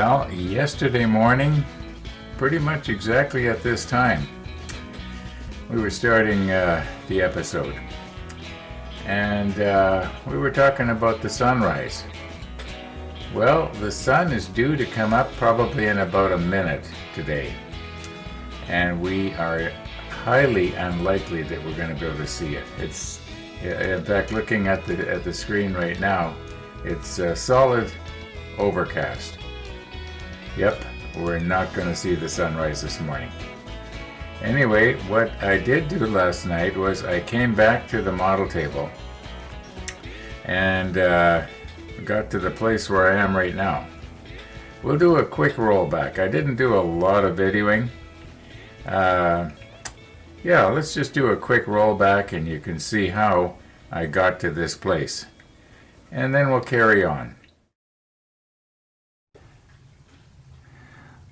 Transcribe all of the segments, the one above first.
Well, yesterday morning, pretty much exactly at this time, we were starting the episode. And we were talking about the sunrise. Well, the sun is due to come up probably in about a minute today. And we are highly unlikely that we're going to be able to see it. It's, in fact, looking at the screen right now, it's solid overcast. Yep, we're not going to see the sunrise this morning. Anyway, what I did do last night was I came back to the model table and got to the place where I am right now. We'll do a quick rollback. I didn't do a lot of videoing. Yeah, let's just do a quick rollback and you can see how I got to this place. And then we'll carry on.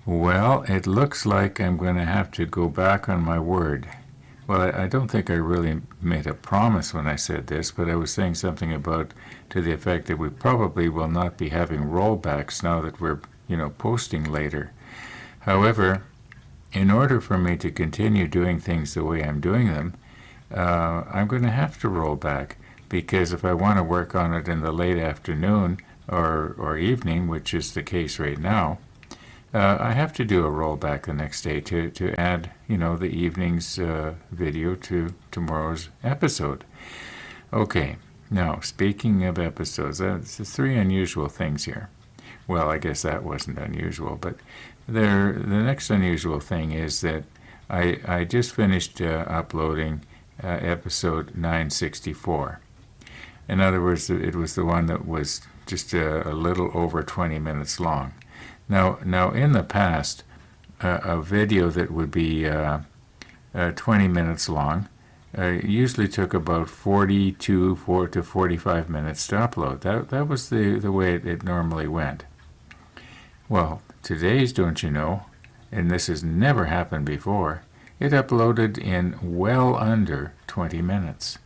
Well, it looks like I'm going to have to go back on my word. Well, I don't think I really made a promise when I said this, but I was saying something about to the effect that we probably will not be having rollbacks now that we're, posting later. However, in order for me to continue doing things the way I'm doing them, I'm going to have to roll back, because if I want to work on it in the late afternoon or evening, which is the case right now, I have to do a rollback the next day to add, the evening's video to tomorrow's episode. Okay, now speaking of episodes, there's three unusual things here. Well, I guess that wasn't unusual, but the next unusual thing is that I just finished uploading episode 964. In other words, it was the one that was just a little over 20 minutes long. Now, in the past, a video that would be 20 minutes long usually took about 42 to 45 minutes to upload. That was the way it normally went. Well, today's, don't you know, and this has never happened before, it uploaded in well under 20 minutes.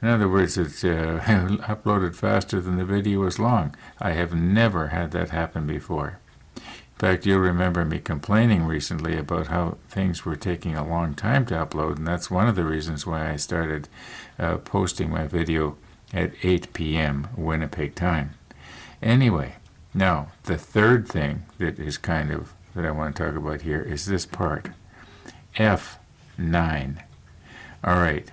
In other words, it's uploaded faster than the video was long. I have never had that happen before. In fact, you'll remember me complaining recently about how things were taking a long time to upload, and that's one of the reasons why I started posting my video at 8 p.m. Winnipeg time. Anyway, now, the third thing that I want to talk about here is this part, F9. All right,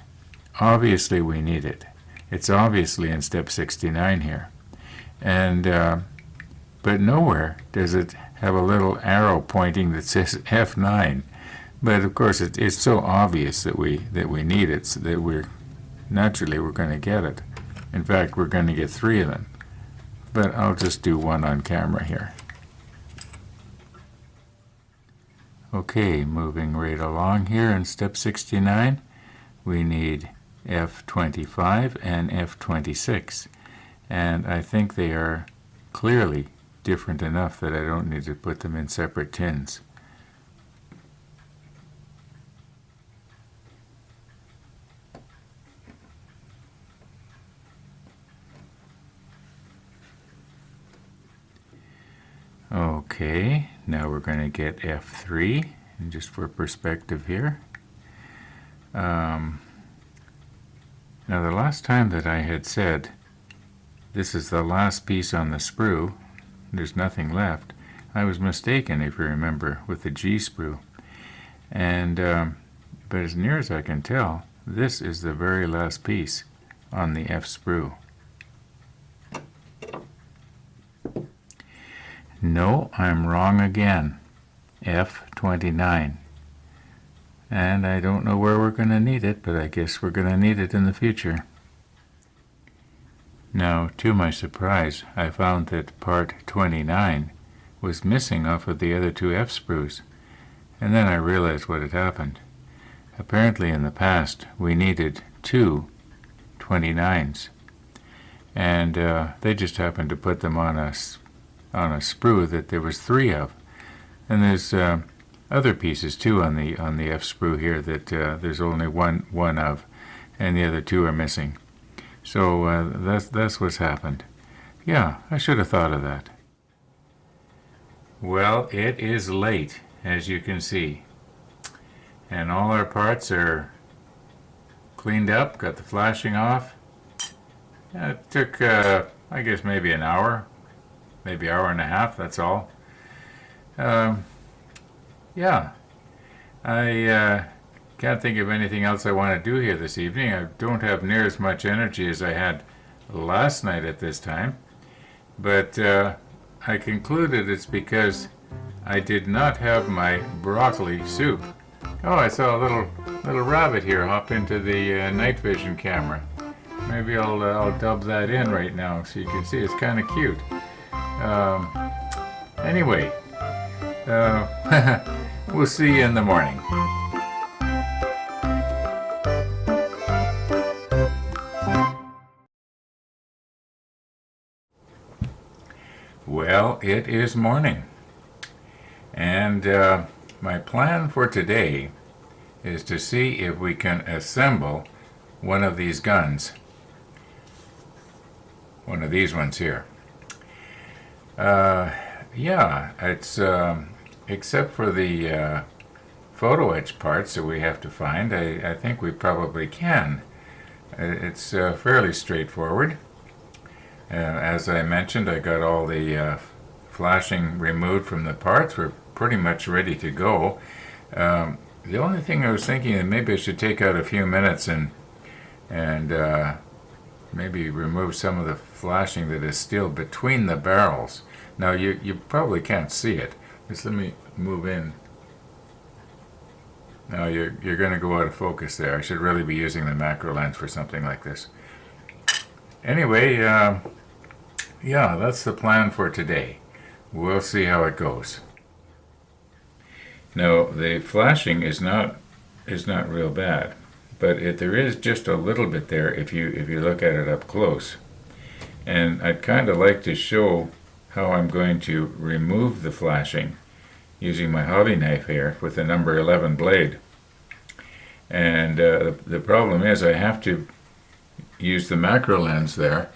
obviously we need it. It's obviously in step 69 here. And but nowhere does it have a little arrow pointing that says F9. But of course it's so obvious that we need it, so that we're going to get it. In fact, we're going to get three of them. But I'll just do one on camera here. Okay, moving right along here in step 69, we need F25 and F26. And I think they are clearly different enough that I don't need to put them in separate tins. Okay, now we're going to get F3, and just for perspective here. Now the last time that I had said this is the last piece on the sprue, there's nothing left, I was mistaken, if you remember, with the G sprue. And but as near as I can tell, this is the very last piece on the F sprue. No, I'm wrong again. F29. And I don't know where we're going to need it, but I guess we're going to need it in the future. Now, to my surprise, I found that part 29 was missing off of the other two F sprues. And then I realized what had happened. Apparently in the past, we needed two 29s. And they just happened to put them on a sprue that there was three of. And there's other pieces too on the F sprue here that there's only one of, and the other two are missing. So that's what's happened. Yeah, I should have thought of that. Well, it is late, as you can see, and all our parts are cleaned up, got the flashing off. It took, I guess, maybe an hour, maybe hour and a half, that's all. Um, yeah, I can't think of anything else I want to do here this evening. I don't have near as much energy as I had last night at this time, but I concluded it's because I did not have my broccoli soup. Oh, I saw a little rabbit here hop into the night vision camera. Maybe I'll dub that in right now so you can see it's kind of cute. Anyway, we'll see you in the morning. Well, it is morning, and my plan for today is to see if we can assemble one of these guns, one of these ones here. Yeah, it's except for the photo etch parts that we have to find, I think we probably can. It's fairly straightforward. As I mentioned, I got all the flashing removed from the parts. We're pretty much ready to go. The only thing I was thinking that maybe I should take out a few minutes and maybe remove some of the flashing that is still between the barrels. Now you probably can't see it. Just let me move in. Now you're going to go out of focus there. I should really be using the macro lens for something like this. Anyway, yeah, that's the plan for today. We'll see how it goes. Now, the flashing is not real bad, but there is just a little bit there if you look at it up close. And I'd kind of like to show how I'm going to remove the flashing using my hobby knife here with the number 11 blade. And the problem is I have to use the macro lens there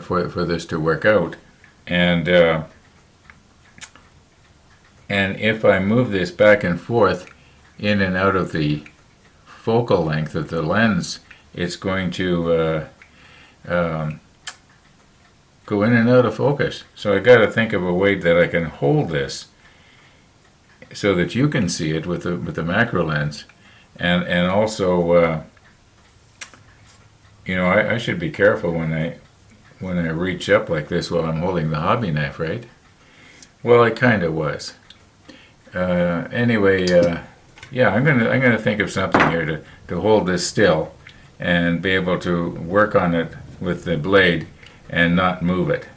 for this to work out, and if I move this back and forth in and out of the focal length of the lens, it's going to go in and out of focus. So I got to think of a way that I can hold this so that you can see it with the macro lens, and also you know, I should be careful when I reach up like this while I'm holding the hobby knife, right? Well, I kind of was. Anyway, yeah, I'm gonna think of something here to hold this still and be able to work on it with the blade and not move it.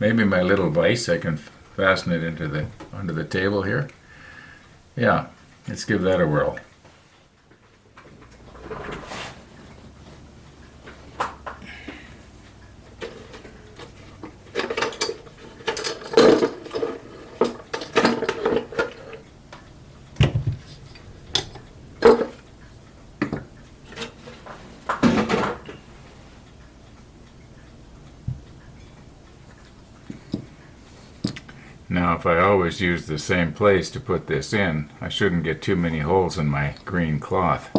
Maybe my little vise, I can fasten it onto the table here. Yeah, let's give that a whirl. Now, if I always use the same place to put this in, I shouldn't get too many holes in my green cloth.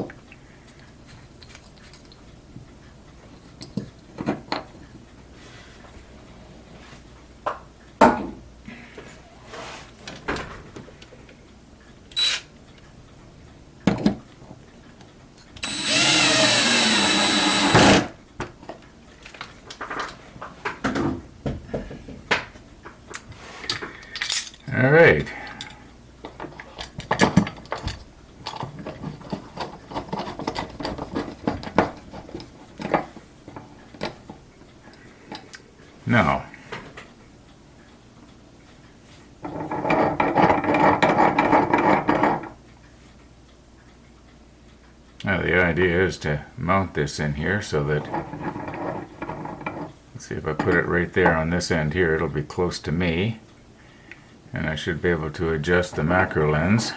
All right. Now, the idea is to mount this in here so that, let's see if I put it right there on this end here, it'll be close to me. And I should be able to adjust the macro lens.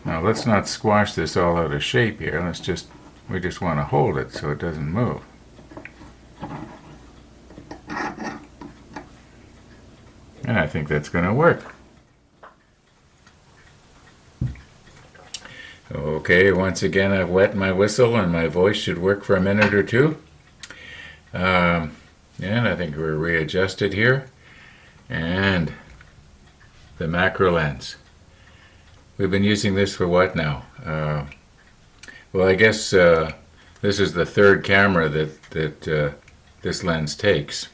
Now let's not squash this all out of shape here. We just want to hold it so it doesn't move. and I think that's going to work. Okay, once again I've wet my whistle and my voice should work for a minute or two. And I think we're readjusted here. And the macro lens. We've been using this for what now? Well, I guess this is the third camera that this lens takes.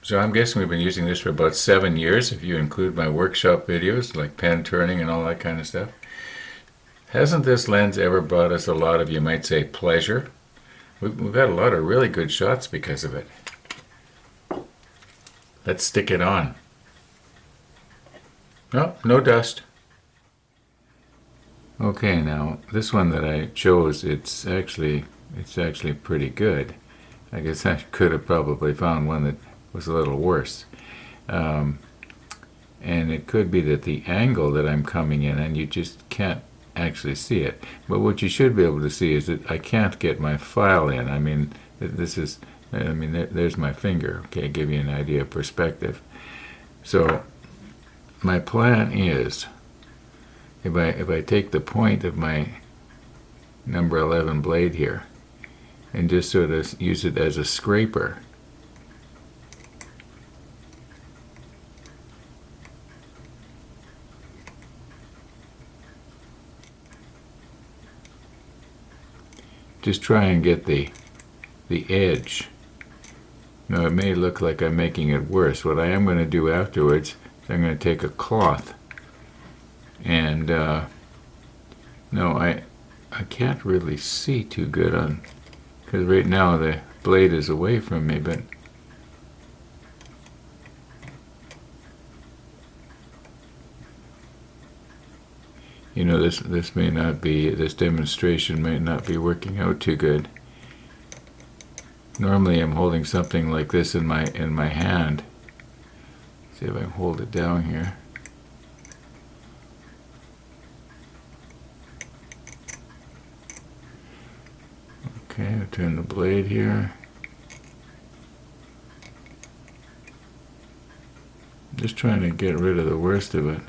So I'm guessing we've been using this for about 7 years, if you include my workshop videos, like pen turning and all that kind of stuff. Hasn't this lens ever brought us a lot of, you might say, pleasure? We've had a lot of really good shots because of it. Let's stick it on. Oh, no dust. Okay, now this one that I chose, it's actually pretty good. I guess I could have probably found one that was a little worse. And it could be that the angle that I'm coming in, and you just can't actually see it. But what you should be able to see is that I can't get my file in. I mean, there's my finger. Okay, give you an idea of perspective. So my plan is, if I take the point of my number 11 blade here and just sort of use it as a scraper, just try and get the edge. Now it may look like I'm making it worse. What I am going to do afterwards is I'm going to take a cloth and no, I can't really see too good on, because right now the blade is away from me, but you know, this demonstration may not be working out too good. Normally I'm holding something like this in my hand. See if I can hold it down here. Okay, I'll turn the blade here. Just trying to get rid of the worst of it.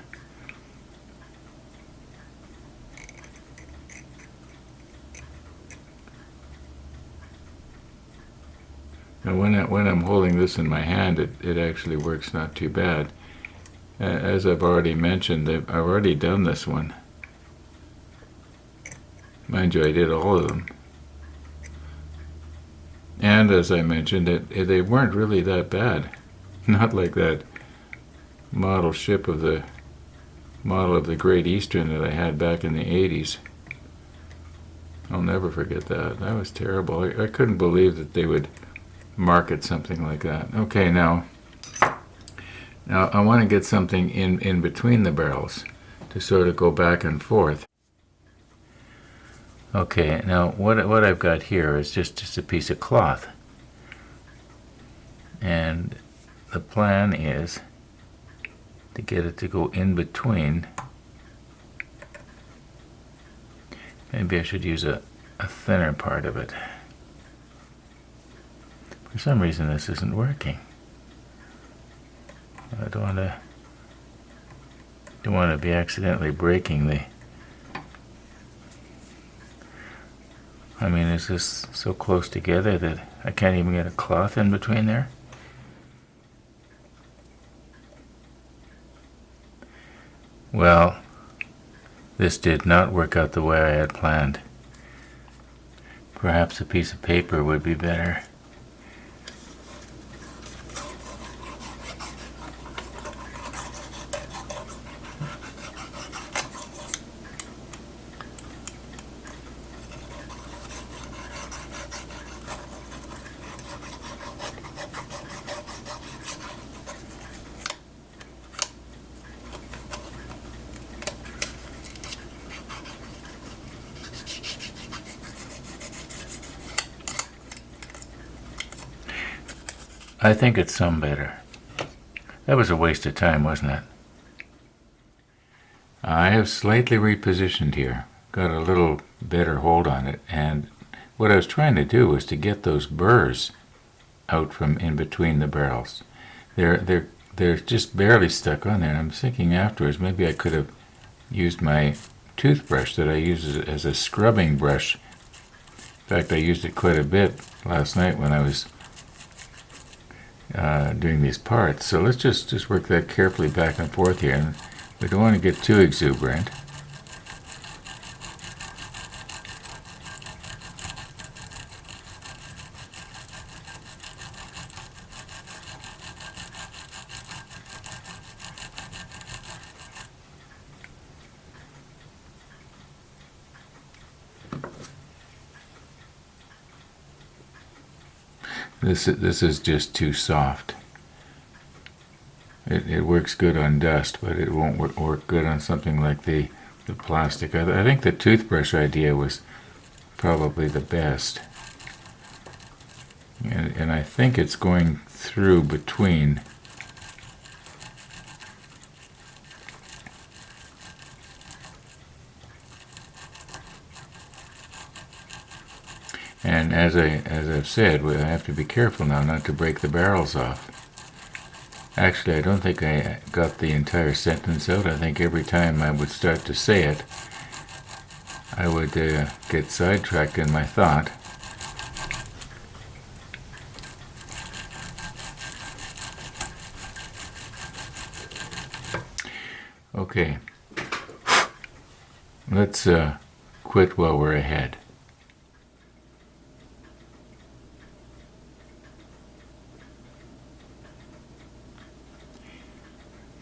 Now when I'm holding this in my hand, it actually works not too bad. As I've already mentioned, I've already done this one. Mind you, I did all of them. And as I mentioned, they weren't really that bad. Not like that model of the Great Eastern that I had back in the 80s. I'll never forget that. That was terrible. I couldn't believe that they would market something like that. Okay, now I want to get something in between the barrels to sort of go back and forth. Okay, now what I've got here is just a piece of cloth, and the plan is to get it to go in between. Maybe I should use a thinner part of it. For some reason this isn't working. I don't want to be accidentally breaking the... I mean, is this so close together that I can't even get a cloth in between there? Well, this did not work out the way I had planned. Perhaps a piece of paper would be better. I think it's some better. That was a waste of time, wasn't it? I have slightly repositioned here. Got a little better hold on it, and what I was trying to do was to get those burrs out from in between the barrels. they're just barely stuck on there. I'm thinking afterwards maybe I could have used my toothbrush that I use as a scrubbing brush. In fact, I used it quite a bit last night when I was doing these parts. So let's just work that carefully back and forth here. And we don't want to get too exuberant. This is just too soft. It works good on dust, but it won't work good on something like the plastic. I think the toothbrush idea was probably the best. And I think it's going through between. And as I've said, we have to be careful now not to break the barrels off. Actually, I don't think I got the entire sentence out. I think every time I would start to say it, I would get sidetracked in my thought. Okay, let's quit while we're ahead.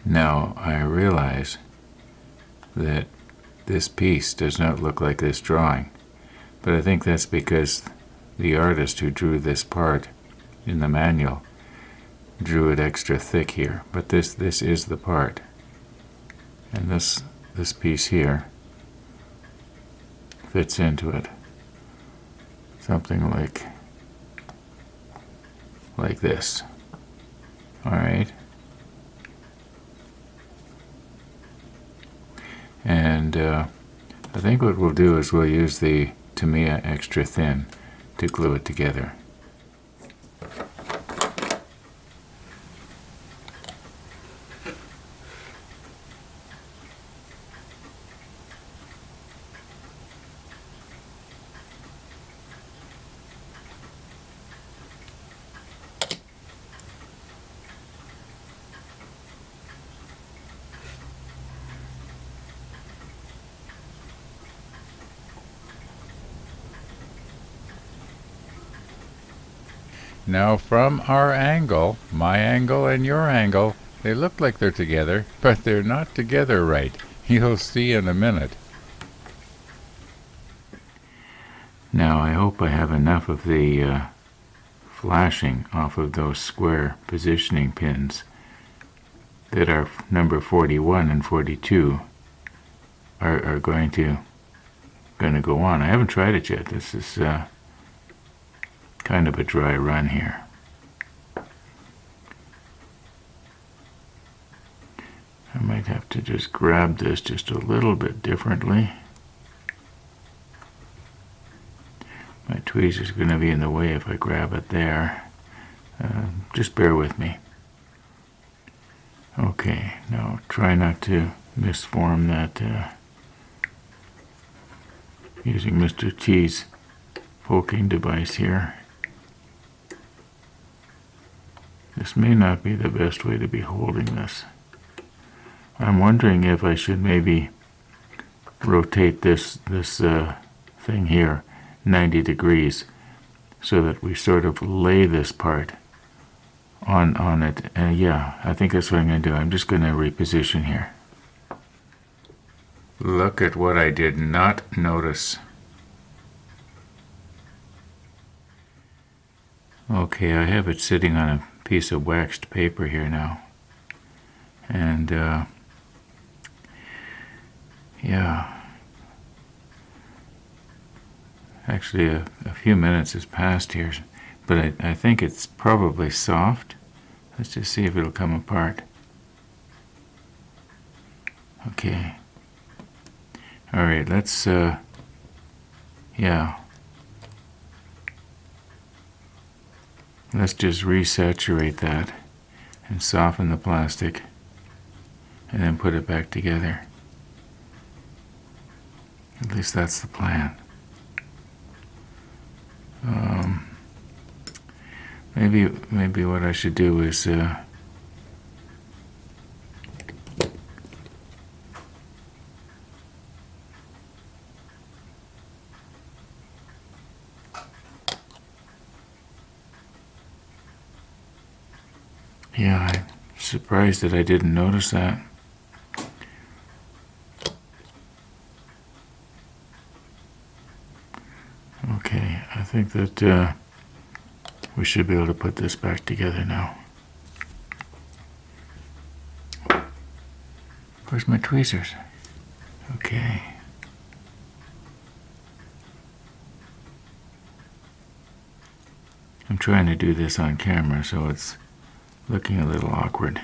Now I realize that this piece does not look like this drawing, but I think that's because the artist who drew this part in the manual drew it extra thick here. But this is the part, and this piece here fits into it, something like this. All right. And I think what we'll do is we'll use the Tamiya Extra Thin to glue it together. Now from our angle, my angle and your angle, they look like they're together, but they're not together right. You'll see in a minute. Now I hope I have enough of the flashing off of those square positioning pins that are number 41 and 42 are going to go on. I haven't tried it yet. This is kind of a dry run here. I might have to just grab this just a little bit differently. My tweezer's going to be in the way if I grab it there. Just bear with me. Okay, now try not to misform that using Mr. T's poking device here. This may not be the best way to be holding this. I'm wondering if I should maybe rotate this thing here 90 degrees so that we sort of lay this part on it. Yeah, I think that's what I'm going to do. I'm just going to reposition here. Look at what I did not notice. Okay, I have it sitting on a piece of waxed paper here now. And yeah, actually a few minutes has passed here, but I think it's probably soft. Let's just see if it'll come apart. Okay. All right, let's yeah. Let's just resaturate that and soften the plastic and then put it back together. At least that's the plan. Maybe what I should do is yeah, I'm surprised that I didn't notice that. Okay, I think that we should be able to put this back together now. Where's my tweezers? Okay. I'm trying to do this on camera, so it's looking a little awkward.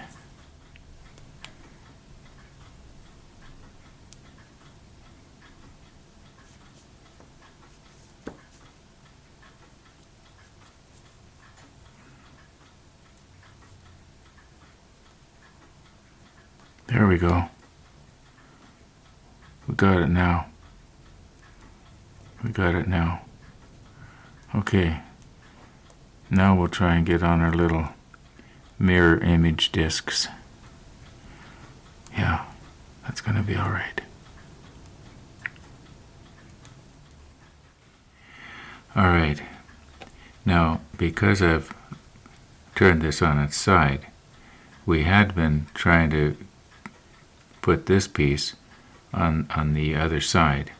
There we go. We got it now. We got it now. Okay. Now we'll try and get on our little mirror image discs. Yeah, that's going to be all right. All right. Now, because I've turned this on its side, we had been trying to put this piece on the other side,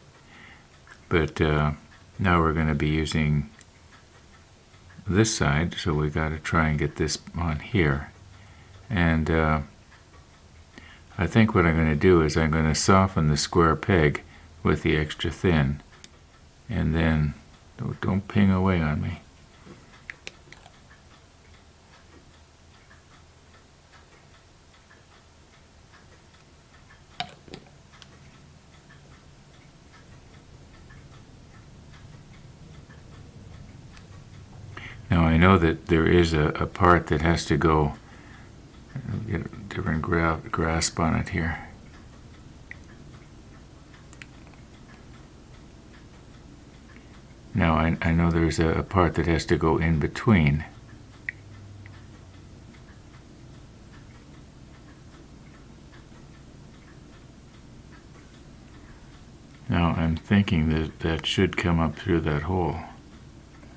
but now we're going to be using this side, so we got to try and get this on here. And I think what I'm going to do is I'm going to soften the square peg with the extra thin, and then don't ping away on me. Now I know that there is a part that has to go, get a different grasp on it here. Now I know there's a part that has to go in between. Now I'm thinking that that should come up through that hole.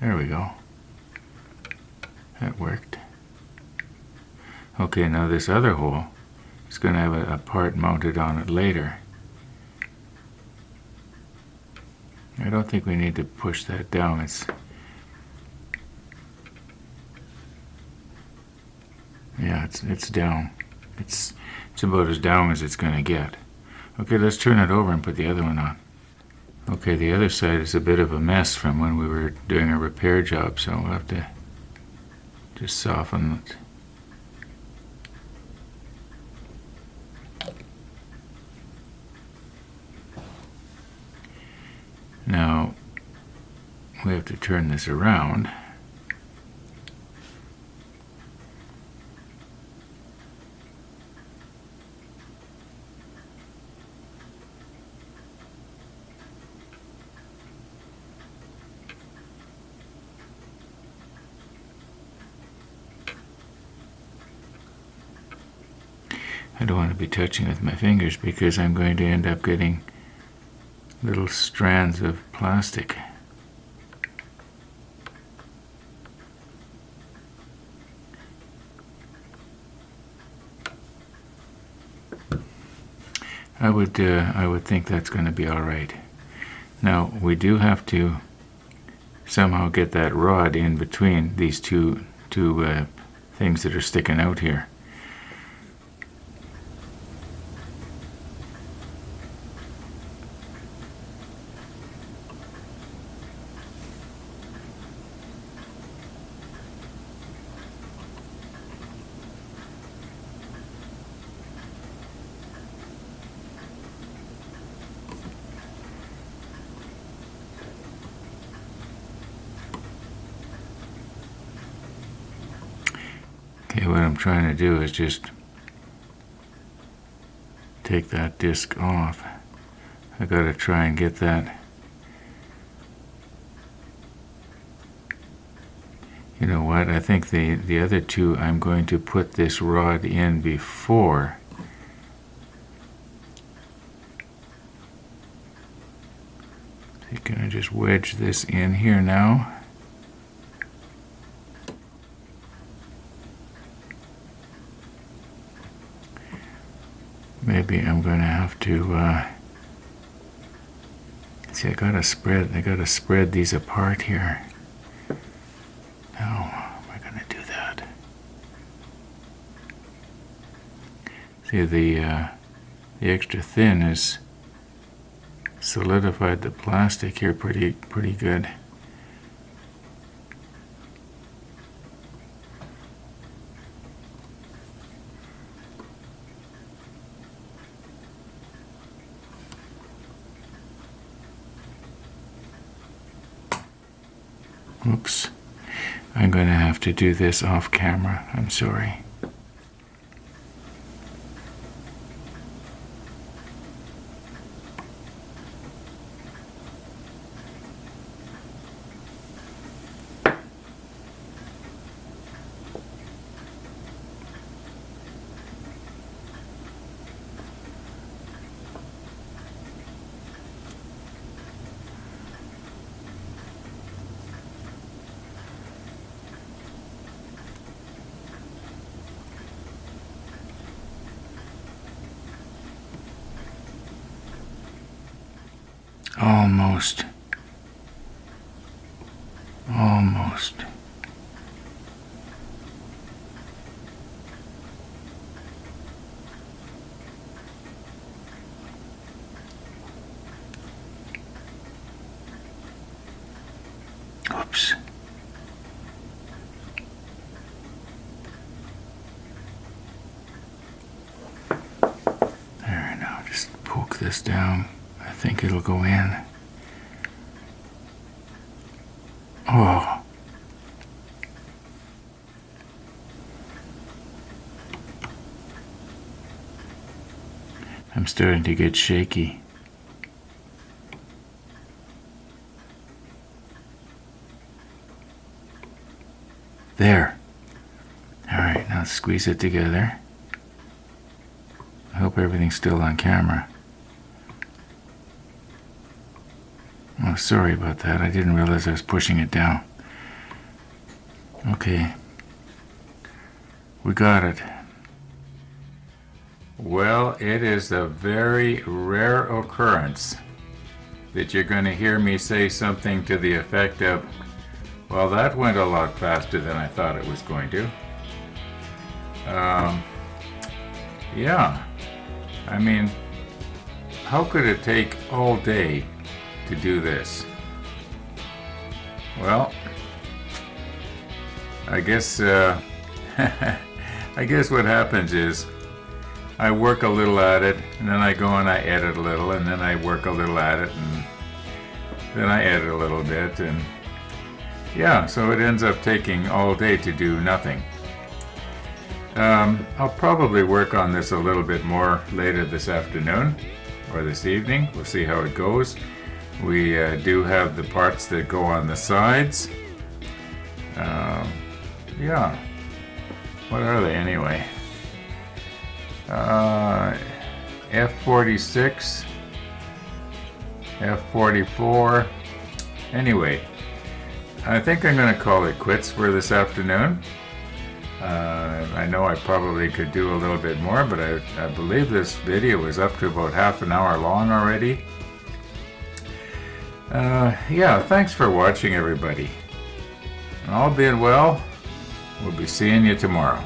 There we go. That worked. Okay, now this other hole is going to have a part mounted on it later. I don't think we need to push that down. It's down. It's about as down as it's going to get. Okay, let's turn it over and put the other one on. Okay, the other side is a bit of a mess from when we were doing a repair job, so we'll have to just soften it. Now, we have to turn this around. I don't want to be touching with my fingers because I'm going to end up getting little strands of plastic. I would think that's going to be all right. Now we do have to somehow get that rod in between these two things that are sticking out here. Okay, what I'm trying to do is just take that disc off. I gotta try and get that. You know what? I think the other two I'm going to put this rod in before. So you're gonna just wedge this in here now. Maybe I'm going to have to see. I gotta spread these apart here. How am I going to do that? See, the extra thin has solidified the plastic here pretty good. Oops. I'm going to have to do this off camera. I'm sorry. Almost. Oops. There, now just poke this down. I think it'll go in. Oh. I'm starting to get shaky. There. All right, now squeeze it together. I hope everything's still on camera. Oh, sorry about that. I didn't realize I was pushing it down. Okay. We got it. Well, it is a very rare occurrence that you're going to hear me say something to the effect of, well, that went a lot faster than I thought it was going to. Yeah. I mean, how could it take all day to do this? Well, I guess I guess what happens is I work a little at it, and then I go and I edit a little, and then I work a little at it, and then I edit a little bit, and yeah, so it ends up taking all day to do nothing. I'll probably work on this a little bit more later this afternoon or this evening. We'll see how it goes. We do have the parts that go on the sides. Yeah. What are they anyway? F46, F44. Anyway, I think I'm going to call it quits for this afternoon. I know I probably could do a little bit more, but I believe this video is up to about half an hour long already. Yeah, thanks for watching, everybody. And all being well, we'll be seeing you tomorrow.